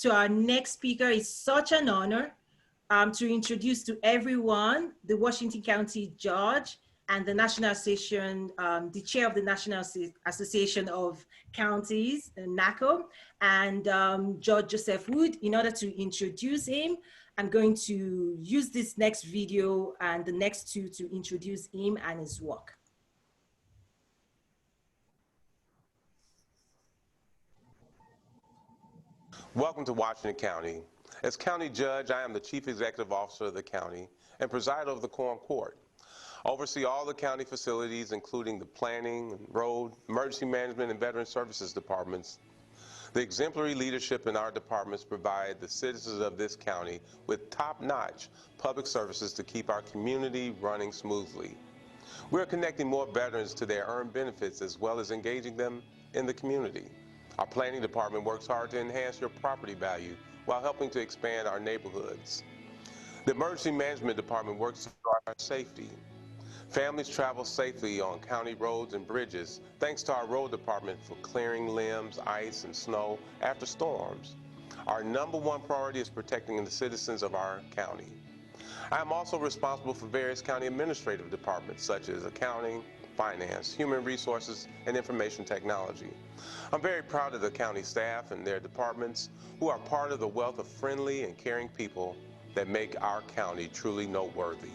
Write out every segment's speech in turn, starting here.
to our next speaker. It's such an honor to introduce to everyone the Washington County Judge and the National Association, the chair of the National Association of Counties, NACO, and Judge Joseph Wood. In order to introduce him, I'm going to use this next video and the next two to introduce him and his work. Welcome to Washington County. As County Judge, I am the Chief Executive Officer of the county and preside over the Quorum Court. I oversee all the county facilities, including the Planning, Road, Emergency Management, and Veteran Services departments. The exemplary leadership in our departments provide the citizens of this county with top-notch public services to keep our community running smoothly. We're connecting more veterans to their earned benefits as well as engaging them in the community. Our planning department works hard to enhance your property value while helping to expand our neighborhoods. The emergency management department works for our safety. Families travel safely on county roads and bridges thanks to our road department for clearing limbs, ice, and snow after storms. Our #1 priority is protecting the citizens of our county. I am also responsible for various county administrative departments such as accounting, finance, human resources, and information technology. I'm very proud of the county staff and their departments who are part of the wealth of friendly and caring people that make our county truly noteworthy.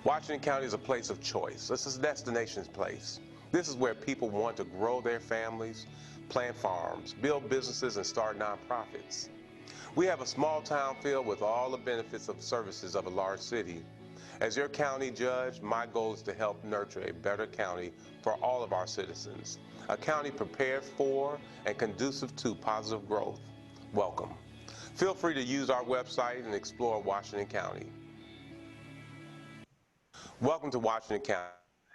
Washington County is a place of choice. This is a destination place. This is where people want to grow their families, plant farms, build businesses, and start nonprofits. We have a small town feel with all the benefits of services of a large city. As your county judge, my goal is to help nurture a better county for all of our citizens, a county prepared for and conducive to positive growth. Welcome. Feel free to use our website and explore Washington County. Welcome to Washington County.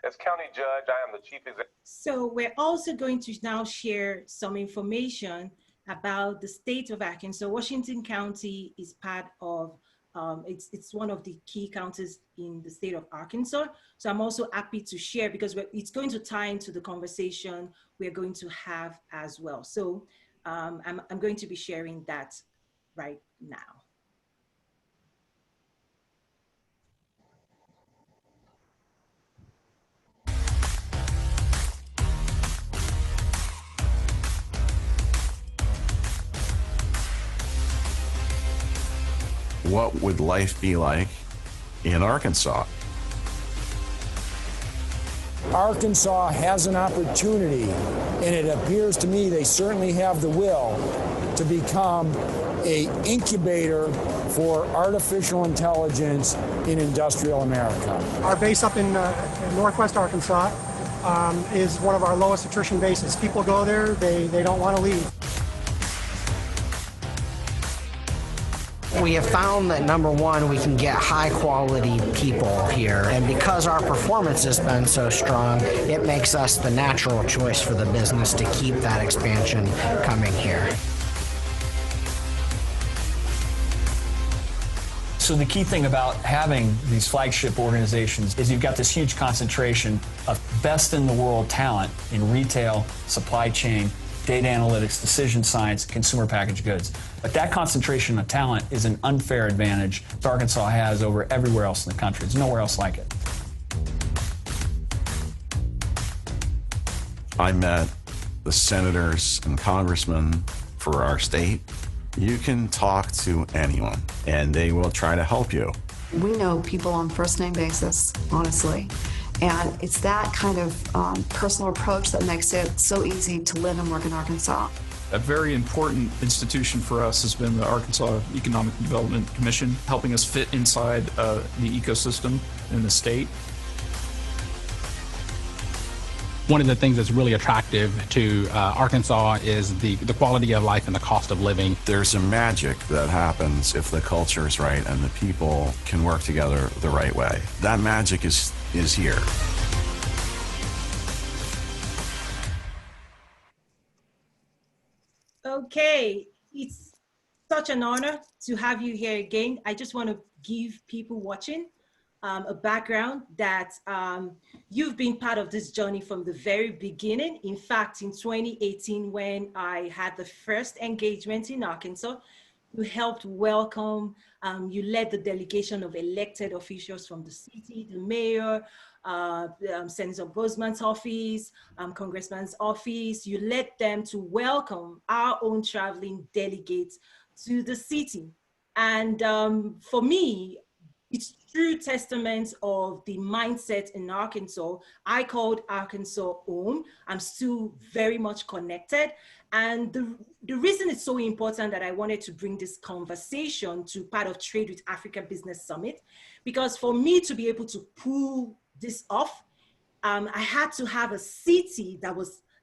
As county judge, I am the chief executive. So we're also going to now share some information about the state of Arkansas. Washington County is part of it's one of the key counties in the state of Arkansas. So I'm also happy to share because it's going to tie into the conversation we're going to have as well. So I'm going to be sharing that right now. What would life be like in Arkansas? Arkansas has an opportunity, and it appears to me they certainly have the will to become an incubator for artificial intelligence in industrial America. Our base up in Northwest Arkansas is one of our lowest attrition bases. People go there, they don't want to leave. We have found that #1, we can get high quality people here, and because our performance has been so strong, it makes us the natural choice for the business to keep that expansion coming here. So the key thing about having these flagship organizations is you've got this huge concentration of best in the world talent in retail, supply chain, data analytics, decision science, consumer packaged goods. But that concentration of talent is an unfair advantage that Arkansas has over everywhere else in the country. There's nowhere else like it. I met the senators and congressmen for our state. You can talk to anyone, and they will try to help you. We know people on a first-name basis, honestly. And it's that kind of personal approach that makes it so easy to live and work in Arkansas. A very important institution for us has been the Arkansas Economic Development Commission, helping us fit inside the ecosystem in the state. One of the things that's really attractive to Arkansas is the quality of life and the cost of living. There's a magic that happens if the culture is right and the people can work together the right way. That magic is here. Okay, it's such an honor to have you here again. I just want to give people watching a background that you've been part of this journey from the very beginning. In fact, in 2018, when I had the first engagement in Arkansas, You helped welcome, you led the delegation of elected officials from the city, the mayor, Senator Bozeman's office, Congressman's office. You led them to welcome our own traveling delegates to the city. And for me, it's true testament of the mindset in Arkansas. I called Arkansas home. I'm still very much connected. And the reason it's so important that I wanted to bring this conversation to part of Trade with Africa Business Summit, because for me to be able to pull this off, I had to have a city that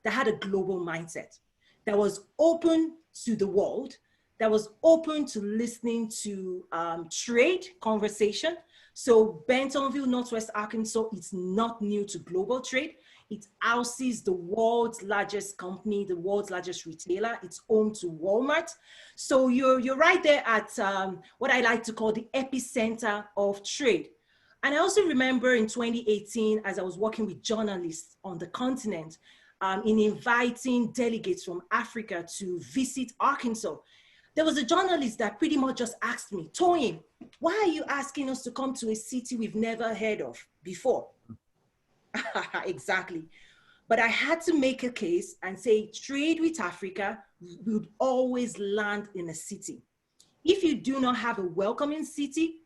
had a global mindset, that was open to the world, that was open to listening to trade conversation. So Bentonville, Northwest Arkansas, it's not new to global trade. It houses the world's largest company, the world's largest retailer. It's home to Walmart. So you're right there at what I like to call the epicenter of trade. And I also remember in 2018, as I was working with journalists on the continent, in inviting delegates from Africa to visit Arkansas, there was a journalist that pretty much just asked me, Toyin, why are you asking us to come to a city we've never heard of before? Exactly. But I had to make a case and say, trade with Africa would always land in a city. If you do not have a welcoming city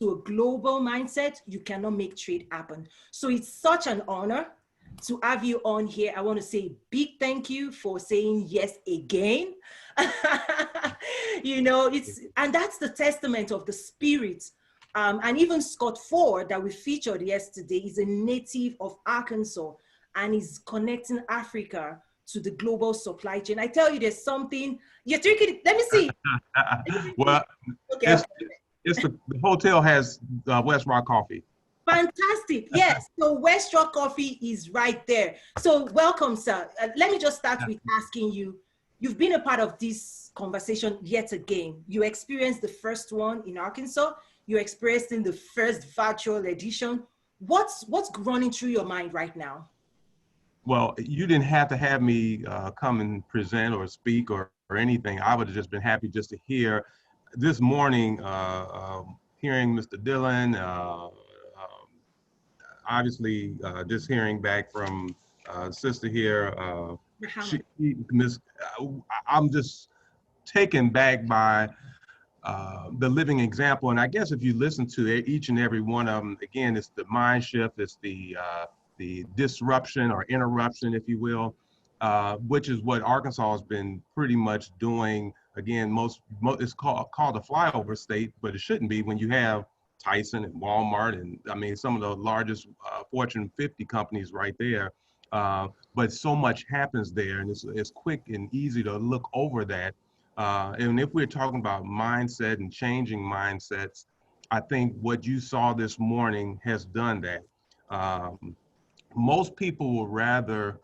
to a global mindset, you cannot make trade happen. So it's such an honor to have you on here. I want to say a big thank you for saying yes again. You know, and that's the testament of the spirit. And even Scott Ford that we featured yesterday is a native of Arkansas and is connecting Africa to the global supply chain. I tell you, there's something you're drinking. Let me see. Well, okay. The hotel has West Rock coffee. Fantastic. Yes. So West Rock Coffee is right there. So welcome, sir. Let me just start with asking you, you've been a part of this conversation yet again. You experienced the first one in Arkansas. You're experiencing the first virtual edition. What's running through your mind right now? Well, you didn't have to have me come and present or speak or anything. I would have just been happy just to hear. This morning, hearing Mr. Dillon, obviously just hearing back from sister here, I'm just taken back by the living example. And I guess if you listen to each and every one of them, again, it's the mind shift, it's the disruption or interruption, if you will, which is what Arkansas has been pretty much doing. Again, it's called a flyover state, but it shouldn't be when you have Tyson and Walmart and I mean some of the largest Fortune 50 companies right there. But so much happens there, and it's quick and easy to look over that. And if we're talking about mindset and changing mindsets, I think what you saw this morning has done that. Most people will rather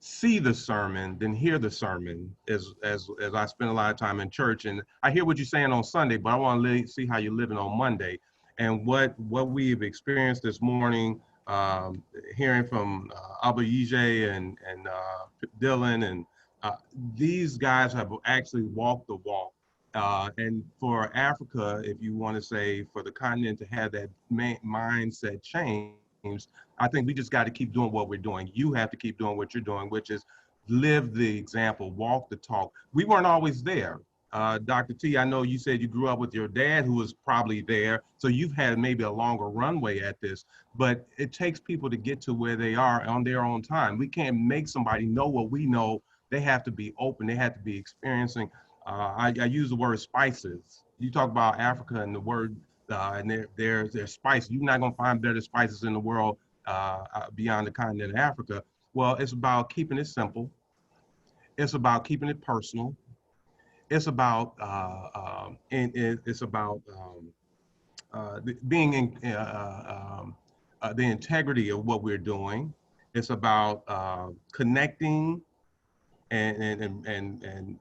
see the sermon than hear the sermon, as I spend a lot of time in church. And I hear what you're saying on Sunday, but I want to see how you're living on Monday. And what we've experienced this morning, hearing from Abu Yije and Dylan, and these guys have actually walked the walk. And for Africa, if you want to say for the continent to have that mindset change, I think we just got to keep doing what we're doing. You have to keep doing what you're doing, which is live the example, walk the talk. We weren't always there. Dr. T, I know you said you grew up with your dad who was probably there, so you've had maybe a longer runway at this, but it takes people to get to where they are on their own time. We can't make somebody know what we know. They have to be open. They have to be experiencing. I use the word spices. You talk about Africa and the word, and there's spice. You're not going to find better spices in the world beyond the continent of Africa. Well, it's about keeping it simple. It's about keeping it personal. It's about being in the integrity of what we're doing. It's about connecting, and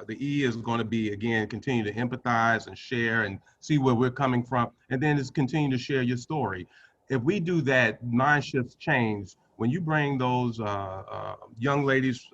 the E is going to be, again, continue to empathize and share and see where we're coming from, and then it's continue to share your story. If we do that, mind shifts change. When you bring those young ladies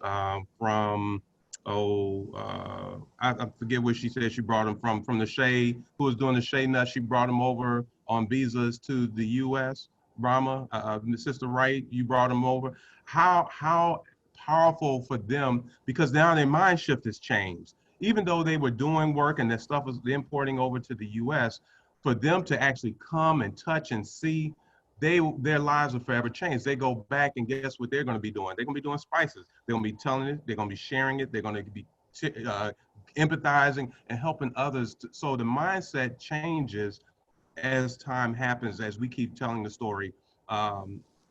from I forget where she said she brought them from the Shea, who was doing the Shea nuts. She brought them over on visas to the U.S. Brahma, Sister Wright, you brought them over. How powerful for them, because now their mind shift has changed. Even though they were doing work and that stuff was importing over to the U.S., for them to actually come and touch and see, their lives are forever changed. They go back and guess what they're going to be doing? They're going to be doing spices. They're going to be telling it. They're going to be sharing it. They're going to be empathizing and helping others. So the mindset changes as time happens, as we keep telling the story.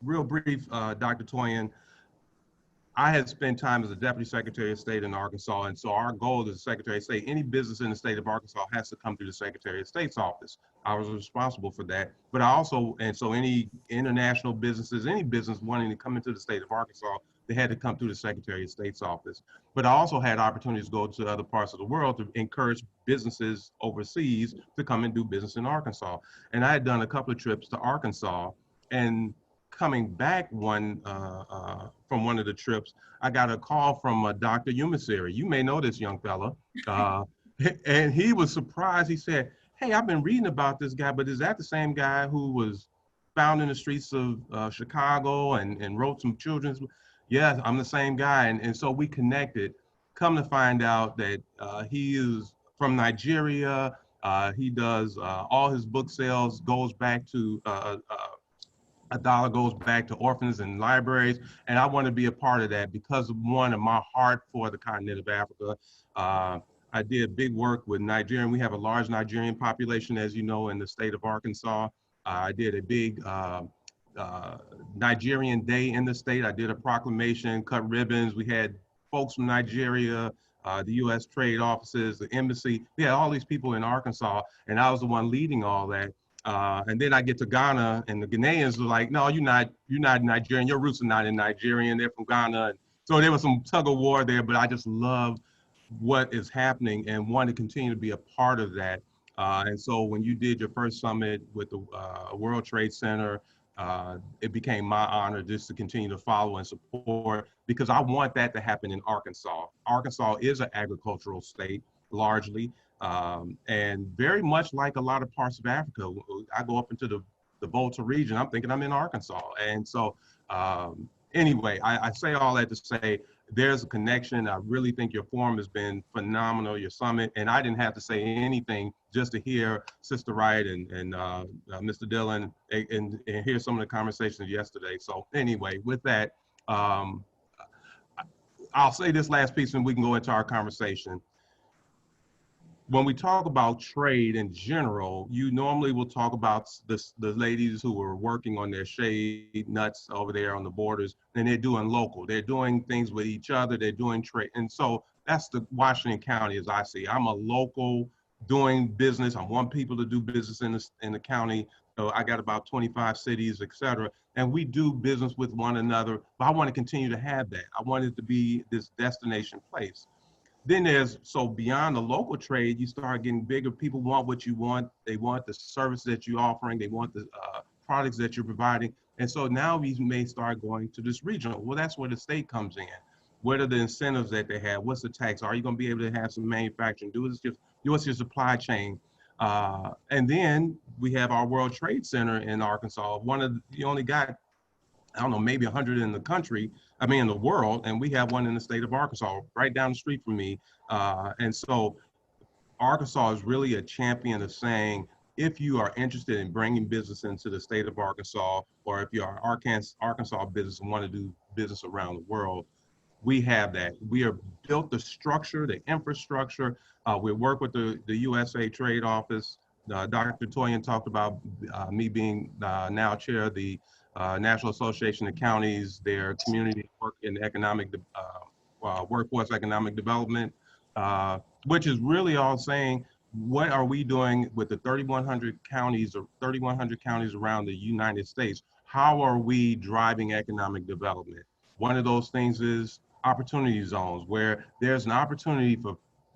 Real brief, Dr. Toyin, I had spent time as a Deputy Secretary of State in Arkansas, and so our goal as a Secretary of State, any business in the state of Arkansas has to come through the Secretary of State's office. I was responsible for that, but I also, and so any international businesses, any business wanting to come into the state of Arkansas, they had to come through the Secretary of State's office. But I also had opportunities to go to other parts of the world to encourage businesses overseas to come and do business in Arkansas. And I had done a couple of trips to Arkansas, and coming back from one of the trips, I got a call from Dr. Umasiri. You may know this young fella. And he was surprised. He said, hey, I've been reading about this guy, but is that the same guy who was found in the streets of Chicago and wrote some children's? Yes, I'm the same guy. And so we connected. Come to find out that he is from Nigeria. He does all his book sales goes back to a dollar goes back to orphans and libraries, and I want to be a part of that because of one of my heart for the continent of Africa. I did big work with Nigerian. We have a large Nigerian population, as you know, in the state of Arkansas. I did a big Nigerian Day in the state. I did a proclamation, cut ribbons. We had folks from Nigeria, the U.S. trade offices, the embassy. We had all these people in Arkansas, and I was the one leading all that. And then I get to Ghana, and the Ghanaians were like, no, you're not Nigerian. Your roots are not in Nigerian. They're from Ghana. And so there was some tug of war there, but I just love what is happening and want to continue to be a part of that. And so when you did your first summit with the World Trade Center, it became my honor just to continue to follow and support, because I want that to happen in Arkansas. Arkansas is an agricultural state, largely. And very much like a lot of parts of Africa, I go up into the Volta region, I'm thinking I'm in Arkansas. And so anyway, I say all that to say there's a connection. I really think your forum has been phenomenal, your summit, and I didn't have to say anything just to hear Sister Wright and Mr. Dillon and hear some of the conversations yesterday. So anyway, with that, I'll say this last piece and we can go into our conversation. When we talk about trade in general, you normally will talk about the ladies who are working on their shade nuts over there on the borders, and they're doing local. They're doing things with each other. They're doing trade. And so that's the Washington County as I see. I'm a local doing business. I want people to do business in the county. So I got about 25 cities, et cetera. And we do business with one another, but I want to continue to have that. I want it to be this destination place. Then so beyond the local trade, you start getting bigger. People want what you want. They want the service that you're offering. They want the products that you're providing. And so now we may start going to this regional. Well, that's where the state comes in. What are the incentives that they have? What's the tax? Are you going to be able to have some manufacturing? What's your supply chain? And then we have our World Trade Center in Arkansas. You only got, I don't know, maybe 100 in the country, in the world, and we have one in the state of Arkansas, right down the street from me. And so Arkansas is really a champion of saying, if you are interested in bringing business into the state of Arkansas, or if you're an Arkansas business and want to do business around the world, we have that. We have built the structure, the infrastructure. We work with the USA Trade Office. Dr. Toyin talked about me being now chair of the National Association of Counties, their community work in economic, workforce economic development, which is really all saying, what are we doing with the 3,100 counties around the United States? How are we driving economic development? One of those things is opportunity zones, where there's an opportunity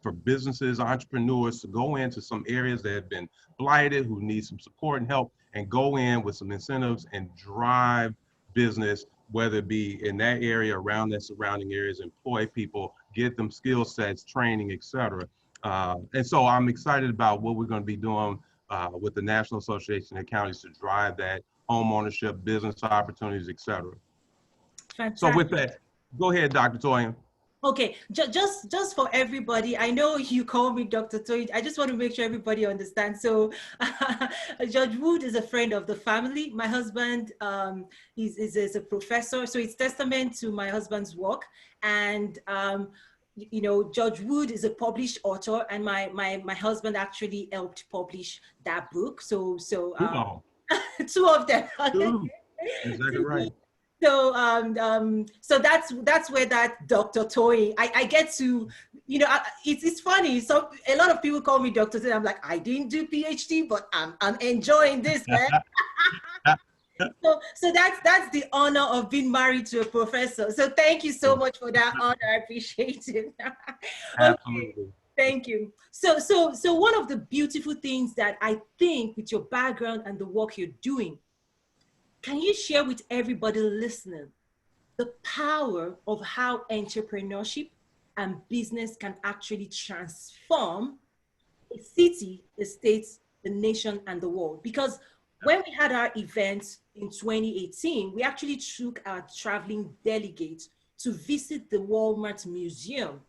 for businesses, entrepreneurs to go into some areas that have been blighted, who need some support and help, and go in with some incentives and drive business, whether it be in that area, around their surrounding areas, employ people, get them skill sets, training, et cetera. And so I'm excited about what we're going to be doing with the National Association of Counties to drive that home ownership, business opportunities, et cetera. Fantastic. So with that, go ahead, Dr. Toyin. Okay, just for everybody, I know you call me Dr. Toyin. I just want to make sure everybody understands. So Judge Wood is a friend of the family. My husband is a professor, so it's testament to my husband's work. And you know, Judge Wood is a published author, and my husband actually helped publish that book. So two of them. Exactly right. So that's where that Dr. Toyin, I get to, you know, it's funny. So a lot of people call me Dr. Toyin. I'm like, I didn't do PhD, but I'm enjoying this, man. So that's the honor of being married to a professor. So thank you so much for that honor. I appreciate it. Absolutely. Okay, thank you. So one of the beautiful things that I think with your background and the work you're doing, can you share with everybody listening the power of how entrepreneurship and business can actually transform a city, a state, the nation, and the world? Because when we had our event in 2018, we actually took our traveling delegates to visit the Walmart Museum,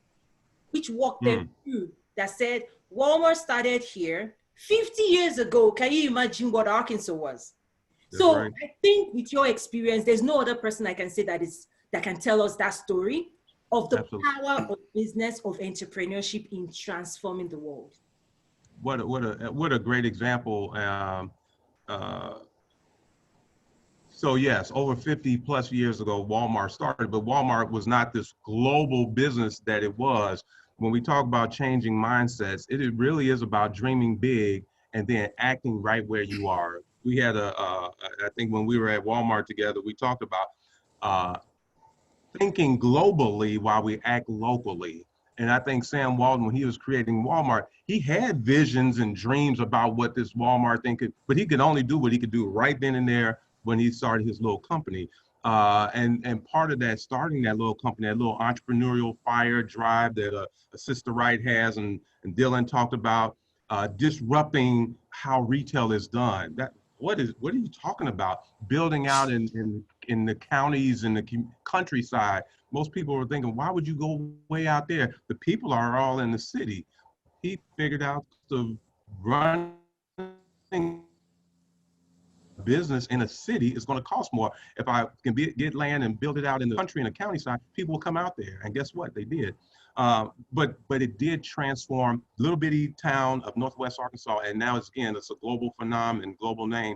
which walked them through that said, Walmart started here 50 years ago. Can you imagine what Arkansas was? So right. I think with your experience, there's no other person I can say that can tell us that story of the power of business, of entrepreneurship in transforming the world. What a great example. So yes, over 50 plus years ago, Walmart started, but Walmart was not this global business that it was. When we talk about changing mindsets, it really is about dreaming big and then acting right where you are. We had I think when we were at Walmart together, we talked about thinking globally while we act locally. And I think Sam Walton, when he was creating Walmart, he had visions and dreams about what this Walmart thing could, but he could only do what he could do right then and there when he started his little company. And part of that, starting that little company, that little entrepreneurial fire drive that a Sister Wright has, and Dylan talked about, disrupting how retail is done. What are you talking about? Building out in the counties and the countryside. Most people were thinking, why would you go way out there? The people are all in the city. He figured out to run business in a city is going to cost more. If I can get land and build it out in the country and the county side, people will come out there. And guess what? They did. But it did transform little bitty town of Northwest Arkansas, and now it's a global phenomenon, global name.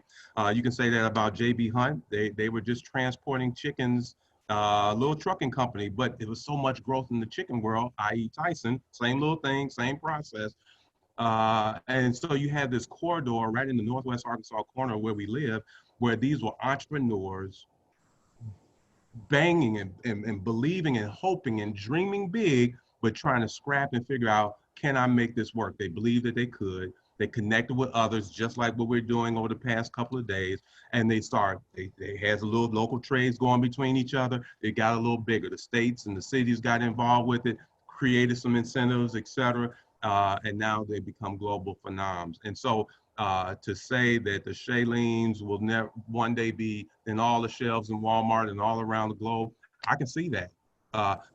You can say that about J.B. Hunt. They were just transporting chickens, little trucking company, but it was so much growth in the chicken world, i.e. Tyson, same little thing, same process. And so you have this corridor right in the Northwest Arkansas corner where we live, where these were entrepreneurs banging and believing and hoping and dreaming big, but trying to scrap and figure out, can I make this work? They believed that they could. They connected with others, just like what we're doing over the past couple of days. And they had a little local trades going between each other. It got a little bigger. The states and the cities got involved with it, created some incentives, et cetera. And now they become global phenoms. And so to say that the Shaleens will never one day be in all the shelves in Walmart and all around the globe, I can see that.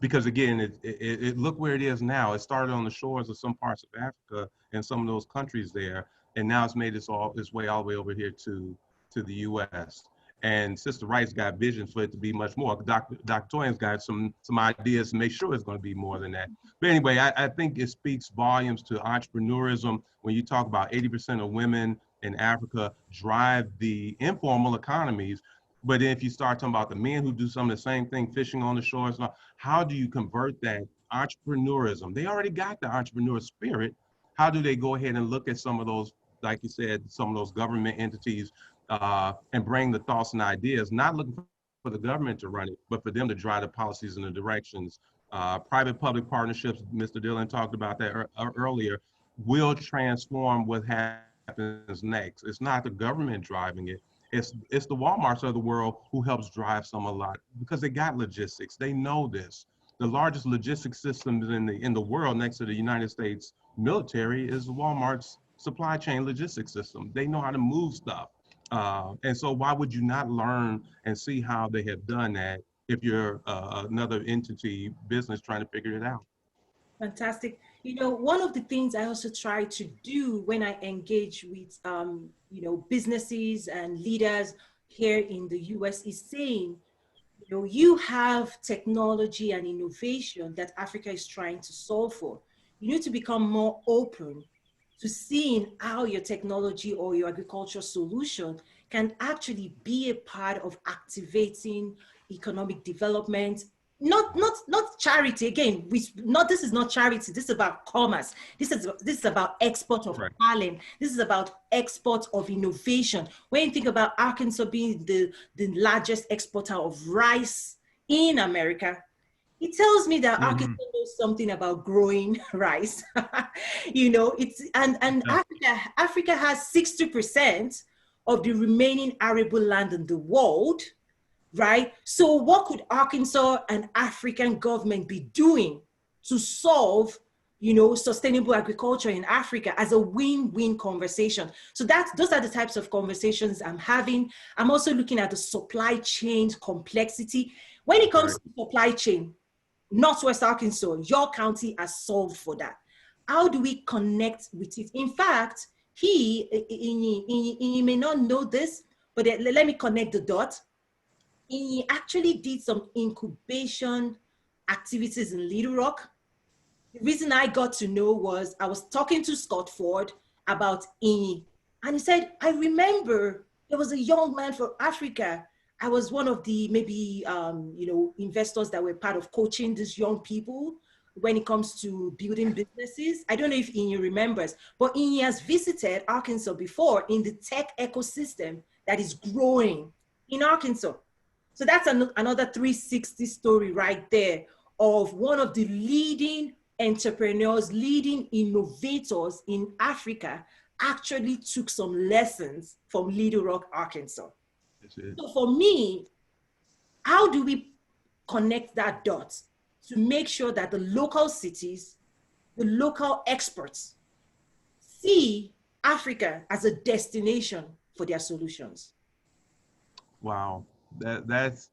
Because again, it look where it is now. It started on the shores of some parts of Africa and some of those countries there, and now it's made its way all the way over here to the U.S. And Sister Wright's got visions for it to be much more. Dr. Toyin's got some ideas to make sure it's going to be more than that. But anyway, I think it speaks volumes to entrepreneurism when you talk about 80% of women in Africa drive the informal economies. But if you start talking about the men who do some of the same thing, fishing on the shores, how do you convert that entrepreneurism? They already got the entrepreneur spirit. How do they go ahead and look at some of those, like you said, some of those government entities and bring the thoughts and ideas, not looking for the government to run it, but for them to drive the policies and the directions. Private-public partnerships, Mr. Dillon talked about that earlier, will transform what happens next. It's not the government driving it. It's the Walmarts of the world who helps drive a lot because they got logistics. They know this. the largest logistics systems in the world next to the United States military is Walmart's supply chain logistics system. They know how to move stuff. And so why would you not learn and see how they have done that if you're another entity business trying to figure it out? Fantastic. You know, one of the things I also try to do when I engage with, you know, businesses and leaders here in the US is saying, you know, you have technology and innovation that Africa is trying to solve for. You need to become more open to seeing how your technology or your agriculture solution can actually be a part of activating economic development. Not charity. Again, this is not charity. This is about commerce. This is about export of talent. This is about export of innovation. When you think about Arkansas being the largest exporter of rice in America, it tells me that Arkansas knows something about growing rice. You know, Africa has 60% of the remaining arable land in the world, right? So what could Arkansas and African government be doing to solve, you know, sustainable agriculture in Africa as a win-win conversation? So those are the types of conversations I'm having. I'm also looking at the supply chain complexity. When it comes to supply chain, Northwest Arkansas, your county has solved for that. How do we connect with it? In fact, he may not know this, but let me connect the dots. He actually did some incubation activities in Little Rock. The reason I got to know was I was talking to Scott Ford about INI, and he said, I remember there was a young man from Africa. I was one of the maybe, you know, investors that were part of coaching these young people when it comes to building businesses. I don't know if INI remembers, but INI has visited Arkansas before in the tech ecosystem that is growing in Arkansas. So that's another 360 story right there of one of the leading entrepreneurs, leading innovators in Africa actually took some lessons from Little Rock, Arkansas. So for me, how do we connect that dot to make sure that the local cities, the local experts see Africa as a destination for their solutions? Wow, that's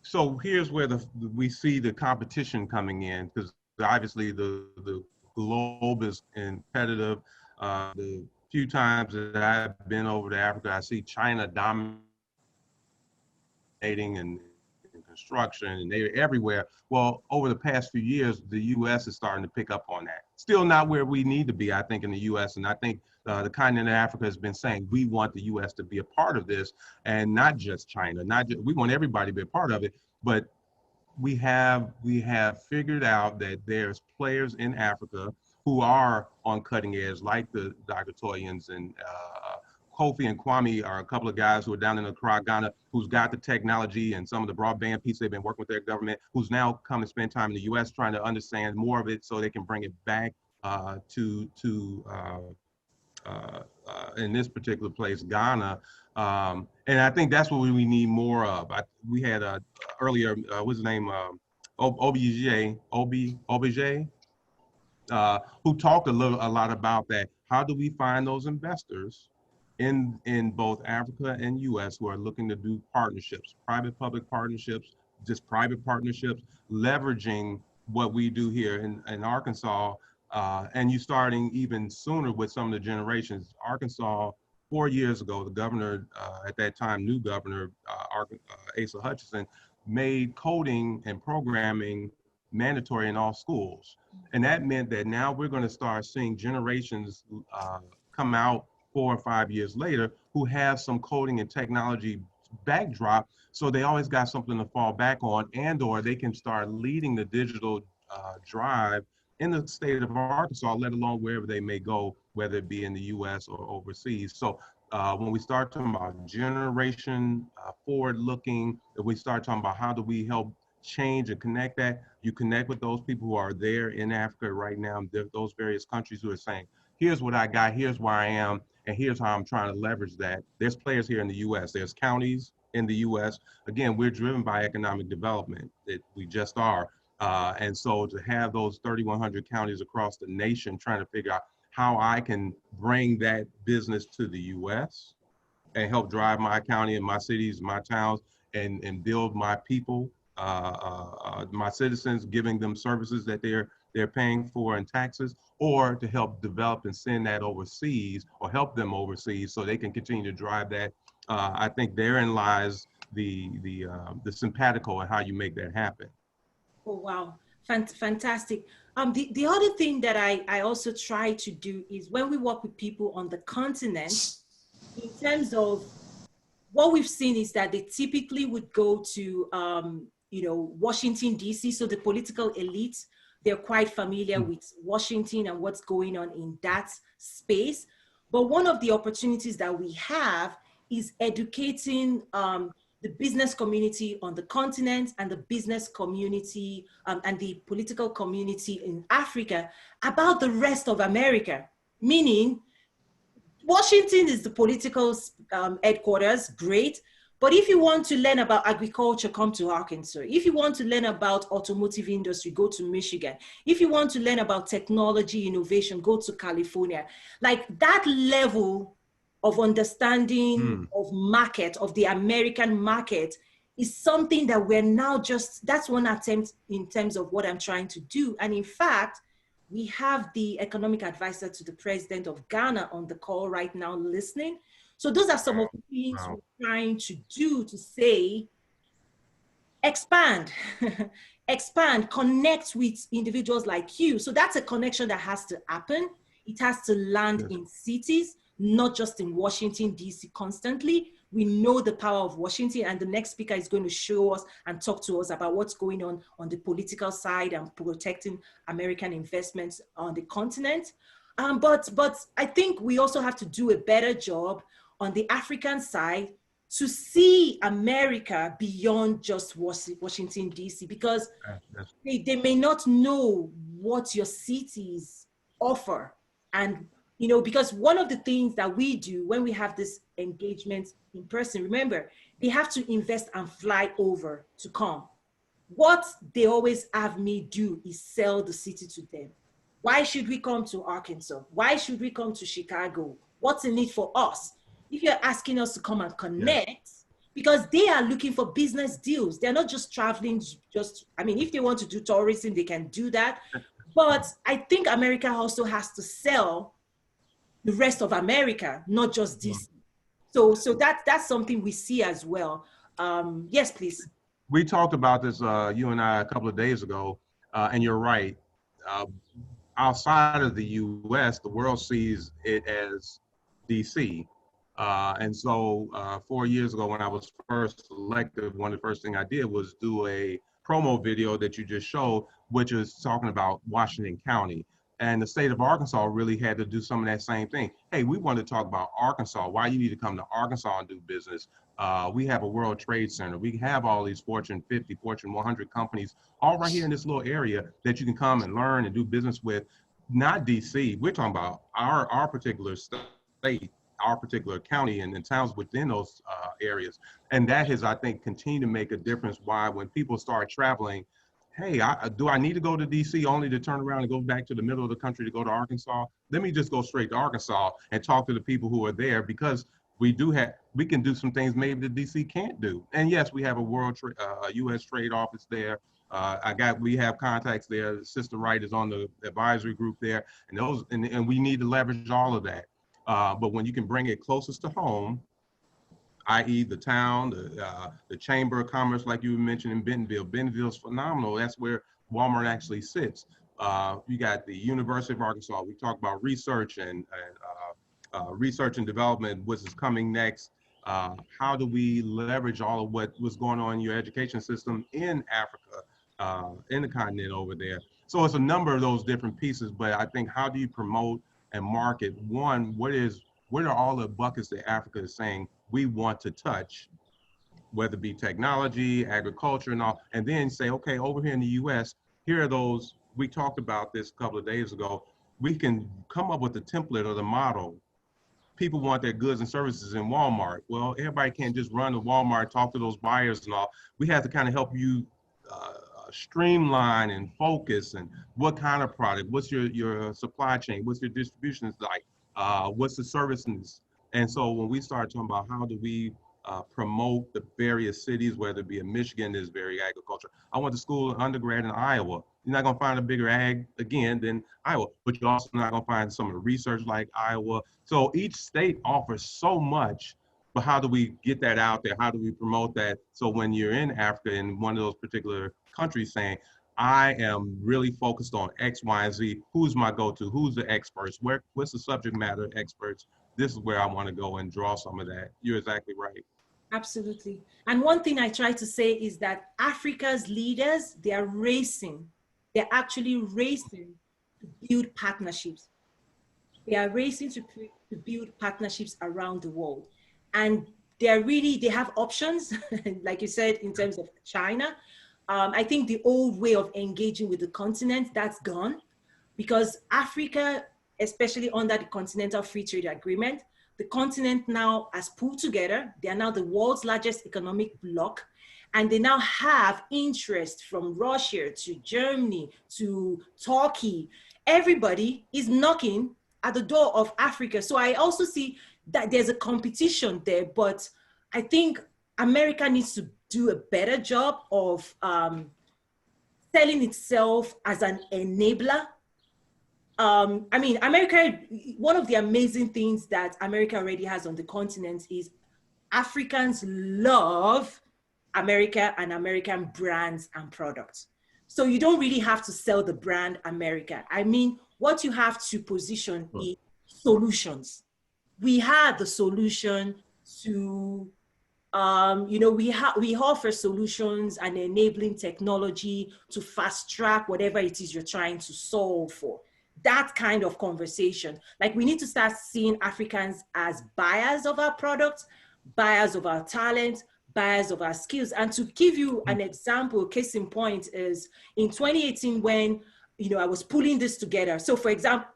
so. Here's where we see the competition coming in, because obviously the globe is competitive. The few times that I've been over to Africa, I see China dominating and construction, and they're everywhere. Well, over the past few years, the U.S. is starting to pick up on that. Still not where we need to be, I think, in the U.S. And I think the continent of Africa has been saying we want the U.S. to be a part of this, and not just China. We want everybody to be a part of it. But we have figured out that there's players in Africa who are on cutting edge, like the Dr. Toyans and Kofi and Kwame are a couple of guys who are down in Accra, Ghana, who's got the technology and some of the broadband pieces. They've been working with their government, who's now come and spend time in the U.S. trying to understand more of it so they can bring it back in this particular place, Ghana. And I think that's what we need more of. We had earlier, what's his name? OBJ, who talked a lot about that. How do we find those investors in both Africa and US who are looking to do partnerships, private-public partnerships, just private partnerships, leveraging what we do here in Arkansas, and you starting even sooner with some of the generations. Arkansas, 4 years ago, the governor, at that time, new governor, Asa Hutchinson, made coding and programming mandatory in all schools. And that meant that now we're going to start seeing generations come out 4 or 5 years later who have some coding and technology backdrop, so they always got something to fall back on, and or they can start leading the digital drive in the state of Arkansas, let alone wherever they may go, whether it be in the US or overseas. So when we start talking about generation forward looking, if we start talking about how do we help change and connect that, you connect with those people who are there in Africa right now, those various countries who are saying, here's what I got, here's where I am, and here's how I'm trying to leverage that. There's players here in the US, there's counties in the US. Again, we're driven by economic development, we just are. And so to have those 3,100 counties across the nation trying to figure out how I can bring that business to the U.S. and help drive my county and my cities, my towns, and build my people, my citizens, giving them services that they're paying for in taxes, or to help develop and send that overseas or help them overseas so they can continue to drive that. I think therein lies the simpatico and how you make that happen. Oh, wow. Fantastic. The other thing that I also try to do is when we work with people on the continent, in terms of what we've seen is that they typically would go to, Washington, D.C. So the political elites, they're quite familiar with Washington and what's going on in that space. But one of the opportunities that we have is educating the business community on the continent and the business community and the political community in Africa about the rest of America, meaning Washington is the political headquarters, great. But if you want to learn about agriculture, come to Arkansas. If you want to learn about automotive industry, go to Michigan. If you want to learn about technology innovation, go to California. Like that level of understanding of market, of the American market, is something that we're now that's one attempt in terms of what I'm trying to do. And in fact, we have the economic advisor to the president of Ghana on the call right now listening. So those are some of the things we're trying to do to say, expand, expand, connect with individuals like you. So that's a connection that has to happen. It has to land in cities, not just in Washington, D.C. constantly. We know the power of Washington, and the next speaker is going to show us and talk to us about what's going on the political side and protecting American investments on the continent. But I think we also have to do a better job on the African side to see America beyond just Washington, D.C., because they may not know what your cities offer. And because one of the things that we do when we have this engagement in person, remember, they have to invest and fly over to come. What they always have me do is sell the city to them. Why should we come to Arkansas? Why should we come to Chicago? What's in it for us? If you're asking us to come and connect, because they are looking for business deals. They're not just traveling, if they want to do tourism, they can do that. But I think America also has to sell the rest of America, not just DC. So that's something we see as well. Yes, please. We talked about this, you and I, a couple of days ago, and you're right. Outside of the U.S., the world sees it as DC. And so 4 years ago, when I was first elected, one of the first things I did was do a promo video that you just showed, which is talking about Washington County. And the state of Arkansas really had to do some of that same thing. Hey, we want to talk about Arkansas, why you need to come to Arkansas and do business. We have a World Trade Center. We have all these Fortune 50, Fortune 100 companies all right here in this little area that you can come and learn and do business with. Not DC, we're talking about our particular state, our particular county and towns within those areas. And that has, I think, continued to make a difference why when people start traveling, hey, do I need to go to DC only to turn around and go back to the middle of the country to go to Arkansas? Let me just go straight to Arkansas and talk to the people who are there, because we can do some things maybe that DC can't do. And yes, we have a U.S. trade office there. We have contacts there. Sister Wright is on the advisory group there, and we need to leverage all of that. But when you can bring it closest to home, i.e. the town, the Chamber of Commerce, like you mentioned in Bentonville. Bentonville's phenomenal. That's where Walmart actually sits. You got the University of Arkansas. We talk about research and research and development, which is coming next. How do we leverage all of what was going on in your education system in Africa, in the continent over there? So it's a number of those different pieces, but I think how do you promote and market? One, what are all the buckets that Africa is saying we want to touch, whether it be technology, agriculture, and all, and then say, okay, over here in the U.S., here are those, we talked about this a couple of days ago, we can come up with the template or the model. People want their goods and services in Walmart. Well, everybody can't just run to Walmart, talk to those buyers and all. We have to kind of help you streamline and focus, and what kind of product, what's your supply chain, what's your distribution is like, what's the services. And so when we start talking about how do we promote the various cities, whether it be in Michigan, is very agriculture. I went to school undergrad in Iowa. You're not gonna find a bigger ag again than Iowa, but you're also not gonna find some of the research like Iowa. So each state offers so much, but how do we get that out there? How do we promote that? So when you're in Africa, in one of those particular countries saying, I am really focused on X, Y, and Z, who's my go-to? Who's the experts? What's the subject matter experts? This is where I want to go and draw some of that. You're exactly right. Absolutely. And one thing I try to say is that Africa's leaders, they are racing. They're actually racing to build partnerships. They are racing to build partnerships around the world. And they have options, like you said, in terms of China. I think the old way of engaging with the continent, that's gone, because Africa, especially under the Continental Free Trade Agreement, the continent now has pulled together. They are now the world's largest economic bloc, and they now have interest from Russia to Germany to Turkey. Everybody is knocking at the door of Africa. So I also see that there's a competition there, but I think America needs to do a better job of selling itself as an enabler. I mean, America, one of the amazing things that America already has on the continent is Africans love America and American brands and products. So you don't really have to sell the brand America. I mean, what you have to position is solutions. We have the solution to, we offer solutions and enabling technology to fast track whatever it is you're trying to solve for. That kind of conversation. Like, we need to start seeing Africans as buyers of our products, buyers of our talent, buyers of our skills. And to give you an example, case in point is in 2018 when, I was pulling this together. So for example,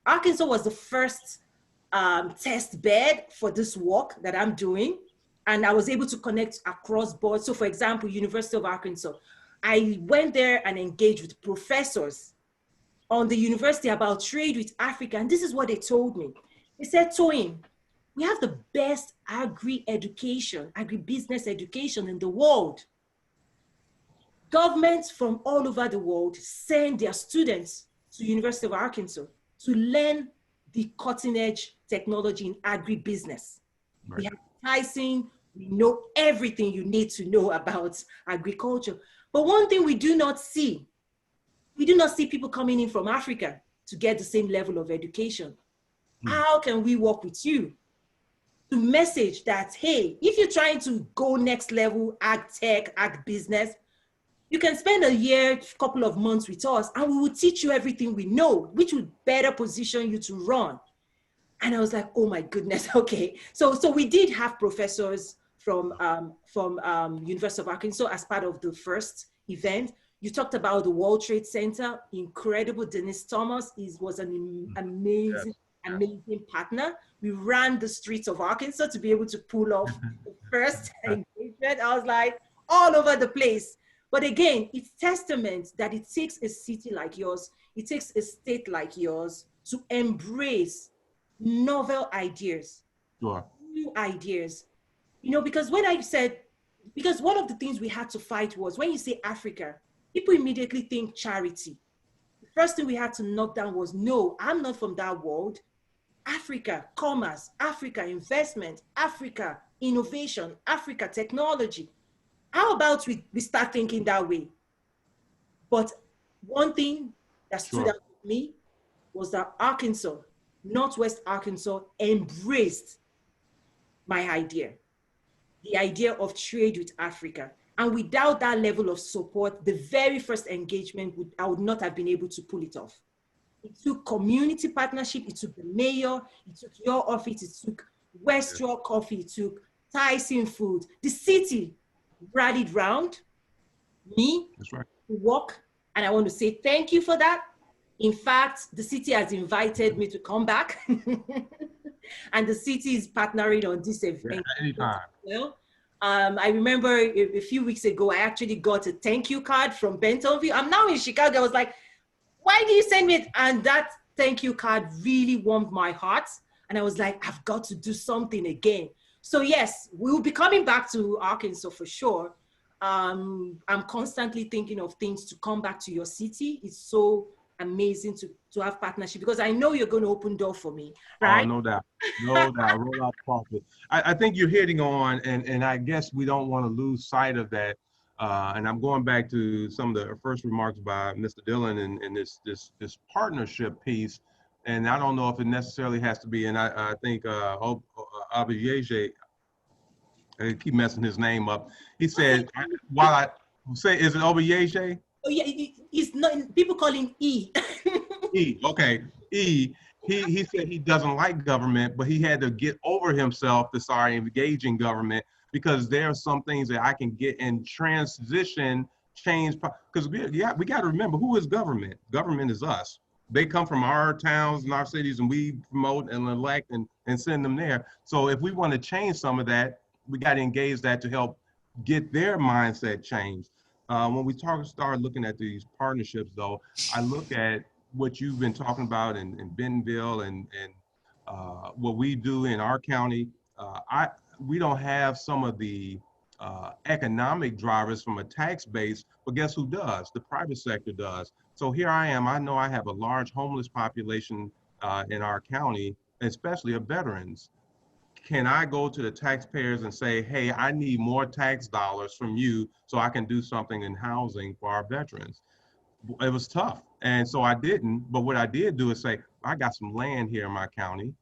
Arkansas was the first test bed for this work that I'm doing. And I was able to connect across board. So for example, University of Arkansas, I went there and engaged with professors on the university about trade with Africa. And this is what they told me. They said, Toyin, we have the best agribusiness education in the world. Governments from all over the world send their students to University of Arkansas to learn the cutting edge technology in agribusiness. Right. We have pricing, we know everything you need to know about agriculture. But one thing we do not see people coming in from Africa to get the same level of education. How can we work with you to message that, hey, if you're trying to go next level, ag tech, ag business, you can spend a year, couple of months with us, and we will teach you everything we know, which will better position you to run. And I was like, oh my goodness, okay. So we did have professors from University of Arkansas as part of the first event. You talked about the World Trade Center, incredible. Dennis Thomas was an amazing partner. We ran the streets of Arkansas to be able to pull off the first engagement. I was like, all over the place. But again, it's testament that it takes a city like yours, it takes a state like yours to embrace novel ideas, new ideas. Because one of the things we had to fight was when you say Africa, people immediately think charity. The first thing we had to knock down was, no, I'm not from that world. Africa, commerce, Africa, investment, Africa, innovation, Africa, technology. How about we start thinking that way? But one thing that stood out with me was that Arkansas, Northwest Arkansas, embraced my idea, the idea of trade with Africa. And without that level of support, the very first engagement, I would not have been able to pull it off. It took community partnership, it took the mayor, it took your office, it took West Rock Coffee, it took Tyson Food. The city rallied round me to work, and I want to say thank you for that. In fact, the city has invited me to come back, and the city is partnering on this event. Anytime. Well, I remember a few weeks ago, I actually got a thank you card from Bentonville. I'm now in Chicago. I was like, why did you send me it? And that thank you card really warmed my heart. And I was like, I've got to do something again. So yes, we'll be coming back to Arkansas for sure. I'm constantly thinking of things to come back to your city. It's so amazing to have partnership, because I know you're going to open door for me, right? Oh, no doubt. No doubt. Roll out the profit. I think you're hitting on, and I guess we don't want to lose sight of that. And I'm going back to some of the first remarks by Mr. Dillon and this partnership piece. And I don't know if it necessarily has to be, and I think Abiyeje, I keep messing his name up. He said, while I say, is it Obiyeje? Oh yeah, he's not. People call him E. E. Okay, E. He said he doesn't like government, but he had to get over himself to start engaging government, because there are some things that I can get in transition, change. Because we got to remember, who is government? Government is us. They come from our towns and our cities, and we promote and elect and send them there. So if we want to change some of that, we got to engage that to help get their mindset changed. When we start looking at these partnerships, though, I look at what you've been talking about in Bentonville and what we do in our county. We don't have some of the economic drivers from a tax base, but guess who does? The private sector does. So here I am. I know I have a large homeless population in our county, especially of veterans. Can I go to the taxpayers and say, hey, I need more tax dollars from you so I can do something in housing for our veterans? It was tough. And so I didn't. But what I did do is say, I got some land here in my county,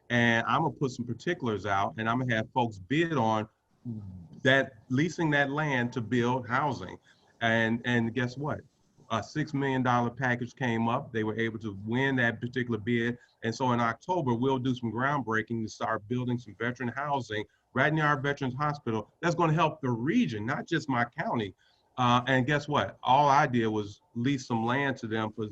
and I'm going to put some particulars out, and I'm going to have folks bid on that, leasing that land to build housing. And guess what? A $6 million package came up. They were able to win that particular bid. And so in October, we'll do some groundbreaking to start building some veteran housing right near our Veterans Hospital. That's going to help the region, not just my county. And guess what? All I did was lease some land to them for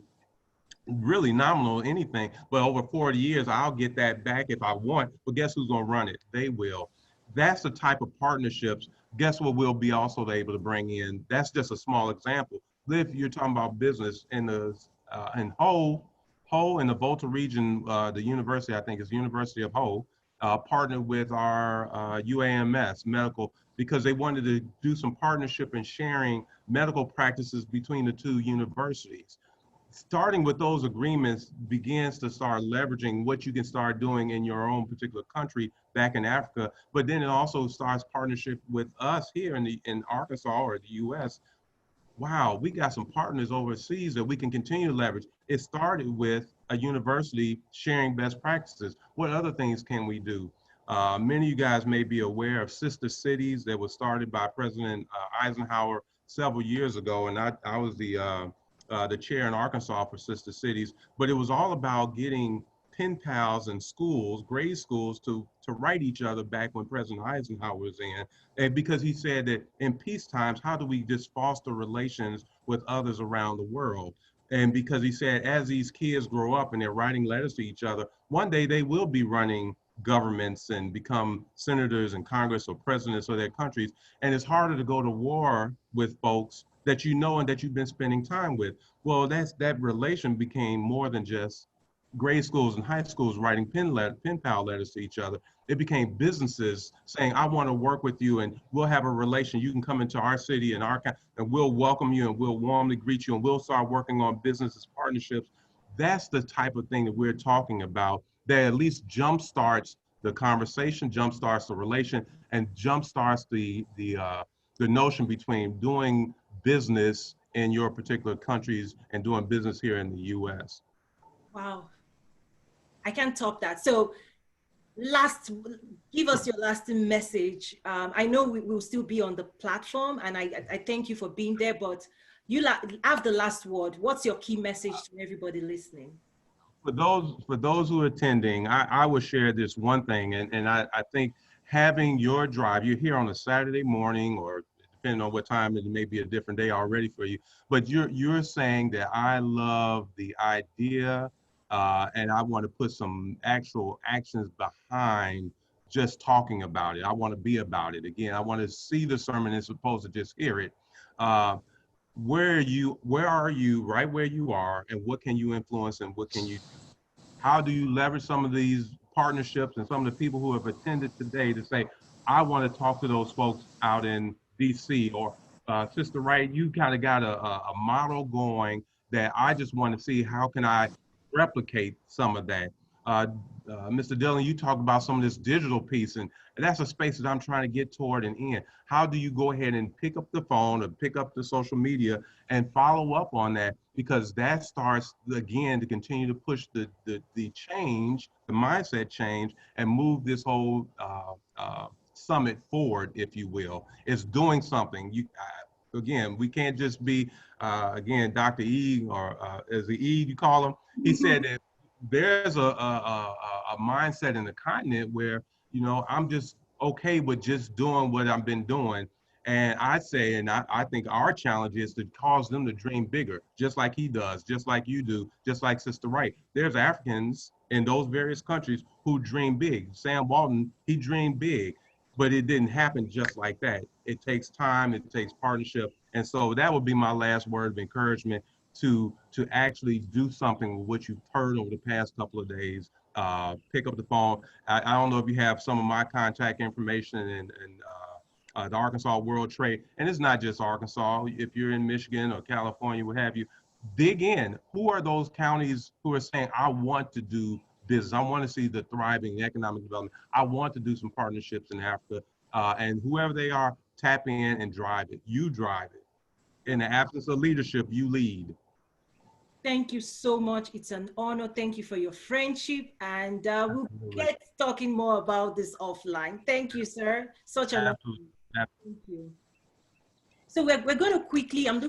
really nominal anything. But over 40 years, I'll get that back if I want. But guess who's going to run it? They will. That's the type of partnerships. Guess what we'll be also able to bring in? That's just a small example. If you're talking about business in the in Ho in the Volta region, the university, I think is University of Ho, partnered with our UAMS medical, because they wanted to do some partnership and sharing medical practices between the two universities. Starting with those agreements begins to start leveraging what you can start doing in your own particular country back in Africa, but then it also starts partnership with us here in Arkansas or the US. Wow, we got some partners overseas that we can continue to leverage. It started with a university sharing best practices. What other things can we do? Many of you guys may be aware of sister cities that was started by President Eisenhower several years ago, and I was the chair in Arkansas for sister cities. But it was all about getting pen pals in schools, grade schools, to write each other back when President Eisenhower was in. And because he said that in peace times, how do we just foster relations with others around the world? And because he said, as these kids grow up and they're writing letters to each other, one day they will be running governments and become senators and Congress or presidents of their countries. And it's harder to go to war with folks that you know and that you've been spending time with. Well, that relation became more than just grade schools and high schools writing pen pal letters to each other. It became businesses saying, I want to work with you and we'll have a relation. You can come into our city and and we'll welcome you and we'll warmly greet you and we'll start working on businesses, partnerships. That's the type of thing that we're talking about that at least jumpstarts the conversation, jumpstarts the relation, and jumpstarts the notion between doing business in your particular countries and doing business here in the US. Wow. I can't top that. So give us your lasting message. I know we will still be on the platform, and I thank you for being there, but you have the last word. What's your key message to everybody listening? For those who are attending, I will share this one thing, and I think having your drive, you're here on a Saturday morning, or depending on what time, it may be a different day already for you, but you're saying that I love the idea and I want to put some actual actions behind just talking about it. I want to be about it. Again, I want to see the sermon as opposed to just hear it. Where are you right where you are, and what can you influence, and what can you do? How do you leverage some of these partnerships and some of the people who have attended today to say, I want to talk to those folks out in DC, or Sister Wright, you kind of got a model going that I just want to see how can I replicate some of that. Mr. Dillon, you talked about some of this digital piece, and that's a space that I'm trying to get toward and in. How do you go ahead and pick up the phone or pick up the social media and follow up on that? Because that starts, again, to continue to push the change, the mindset change, and move this whole summit forward, if you will. It's doing something. Again, we can't just be, again, Dr. E, or as the E you call him, he said that there's a mindset in the continent where, you know, I'm just okay with just doing what I've been doing. And I say, and I think our challenge is to cause them to dream bigger, just like he does, just like you do, just like Sister Wright. There's Africans in those various countries who dream big. Sam Walton, he dreamed big, but it didn't happen just like that. It takes time, it takes partnership. And so that would be my last word of encouragement, to actually do something with what you've heard over the past couple of days. Pick up the phone. I don't know if you have some of my contact information and the Arkansas World Trade. And it's not just Arkansas. If you're in Michigan or California, what have you, dig in. Who are those counties who are saying, I want to do business. I want to see the thriving economic development. I want to do some partnerships in Africa. And whoever they are, tap in and drive it. You drive it. In the absence of leadership, you lead. Thank you so much. It's an honor. Thank you for your friendship. And we'll get talking more about this offline. Thank you, sir. Such an honor. Thank you. So we're going to quickly, I'm